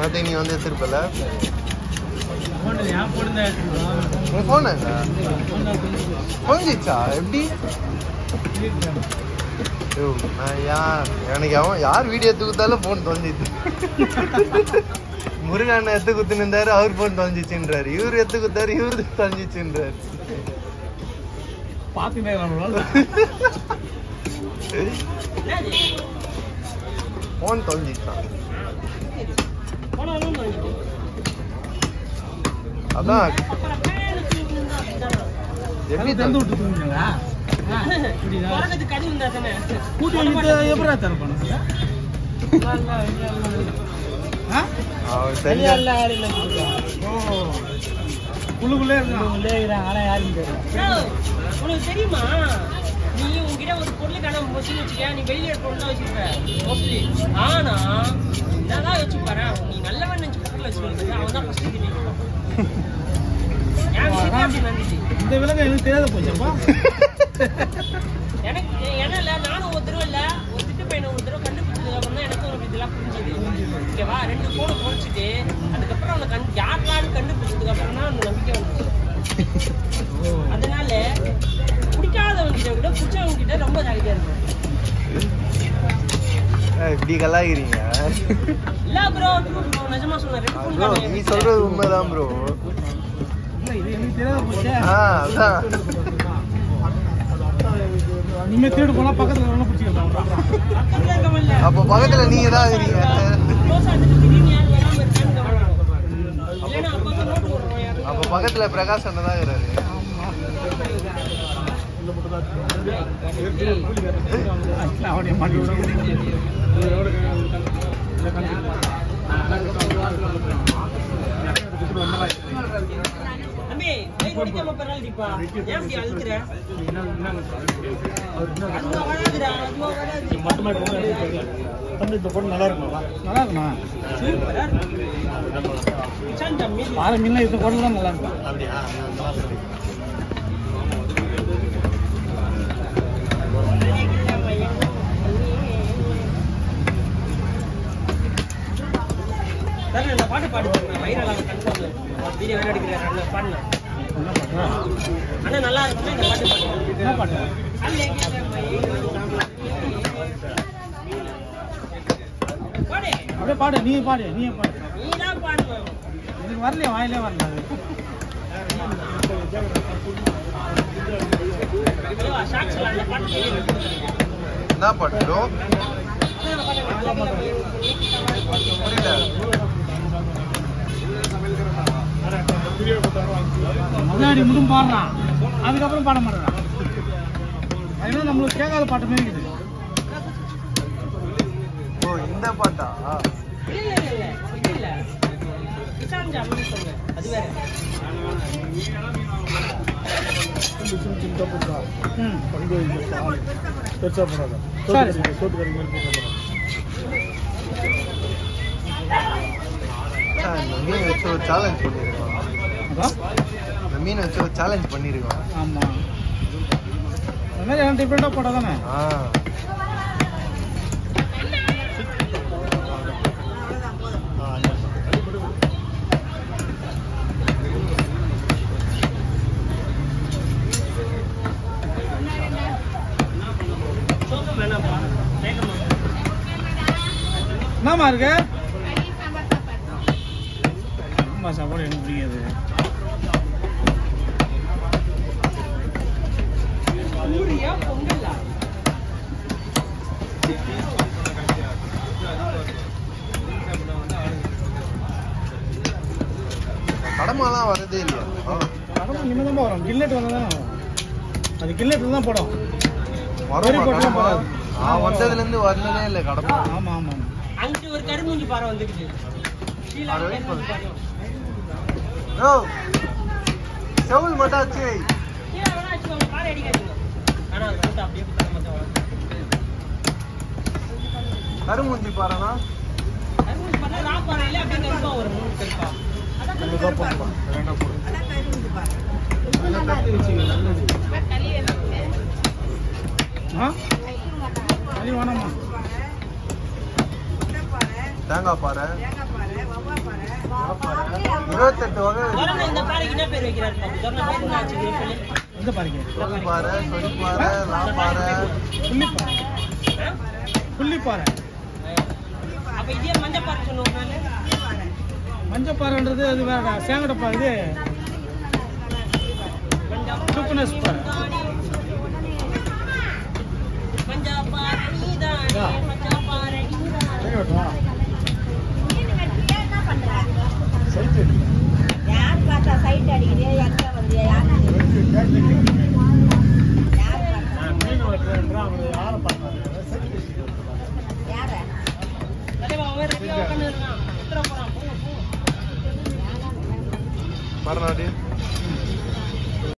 Nothing நீ வந்து எடுத்துருப்பல phone போஞ்சிச்சா எப்படி எனக்கு அவன் யார் வீடியோ எடுத்து கொடுத்தாலும் போன் தொலைஞ்சிச்சு முருகன் எடுத்து குத்துன்னு இருந்தாரு அவர் போன் தொலைஞ்சிச்சுன்றாரு இவரு எடுத்து கொடுத்தாரு இவரு தொலைஞ்சிச்சுன்றாரு போன் தொலைஞ்சிச்சான் அதான் எப்படி தந்து விட்டுங்களா தெரியுமா நீ உங்ககிட்ட ஒரு பொருளுக்கான வச்சுக்க நீ வெளியே பொருள் வச்சிருக்க மோஸ்ட்லி ஆனா என்னதான் வச்சு பாரு நீ நல்லவன் நினைச்சு பொருள் வச்சுருக்க அவன் தான் ஃபர்ஸ்ட் இந்த விலங்கு எனக்கு தெரியாத போச்சப்பா எனக்கு ஏன்னா நானும் ஒரு தடவை இல்ல ஒரு திட்டு பையனை ஒரு தடவை கண்டுபிடிச்சதுக்கு அப்புறம் தான் எனக்கு ஒரு இதெல்லாம் புரிஞ்சுது ஓகேவா 2 போனை குறைச்சிட்டு அதுக்கப்புறம் அவனை யாருலான்னு கண்டுபிடிச்சதுக்கு அப்புறம் தான் அந்த நம்பிக்கை வந்துச்சு அதனால பிடிக்காதவங்க கிட்ட விட பிடிச்சவங்க கிட்ட ரொம்ப ஜாலியா இருக்கும் இப்படி கலாகிறீங்க இல்ல ப்ரோ நிஜமா சொன்னேன் நீ சொல்றது உண்மைதான் ப்ரோ இது எனக்கு தெரியாத போச்சே அதான் நீங்க தேடு போனா பக்கத்துல வரணும் பிடிச்சிக்கலாம் அப்ப பக்கத்துல நீங்க தான் இருக்கீங்க அப்ப பக்கத்துல பிரகாஷ் அண்ணன் தான் இருக்காரு நல்லா இருக்குமா பாரு மீன்லாம் இது கூட நல்லா இருக்கும் பாட்டு பாடு வைரல் வீடியோ வேற எடுக்கிறாரு பாடல அண்ணா நல்லா இருக்கு இந்த பாட்டு பாடு என்ன பாட்டு பாடு அப்படியே பாடு நீ பாடு நீ தான் பாடு எனக்கு வரலையே வாயிலே வரல என்ன பாட்டு ப்ரோ முன்னாடி மட்டும் பாடுறான் அதுக்கப்புறம் பாட மாட்டான் அதனால நம்மளுக்கு கேட்காத பாட்டுமே இருக்குது ஓ இந்த பாட்டா அது வேற மீன் வச்சு ஒரு சேலஞ்ச் பண்ணிருக்கோம் மீன் வச்சு ஒரு சேலஞ்ச் பண்ணிருக்கோம் ஆமா அது மாதிரி டிஃபரெண்டா போட்டா தானே என்னமா இருக்கு சாப்பாடு எனக்கு பிடிக்காது கடமாலாம் வரதே இல்லையா கடமா இனிமே தான் வரும் கில்லெட் வந்தாதான் அது கில்லெட் தான் போடும் வந்ததுல இருந்து வரலவே இல்லை கடமா ஆமா ஆமா அங்க ஒரு கருமூஞ்சி பாறை வந்துருக்கு செவுல் மட்டாச்சு கருமூஞ்சி பாறைனா கருமூஞ்சி பாறை தேங்காய் பாறை 28 வகை இந்த பாறைக்கு என்ன பேர் வைக்கிறாரு எந்த பாறைக்கு பாறை சொரிப்பாறை லாம்பாறை புள்ளிப்பாறை அப்ப இதே மஞ்சப்பாறை சொல்லுவாங்க மஞ்சப்பாறைன்றது அது வேற சேங்கடப்பா இது சூப்பனஸ் பாறை மஞ்சப்பாறை நீதானே மஞ்சப்பாறை யார் பார்த்தா சைட் அடிக்கிறே எங்க வந்து யார் பாருநாடி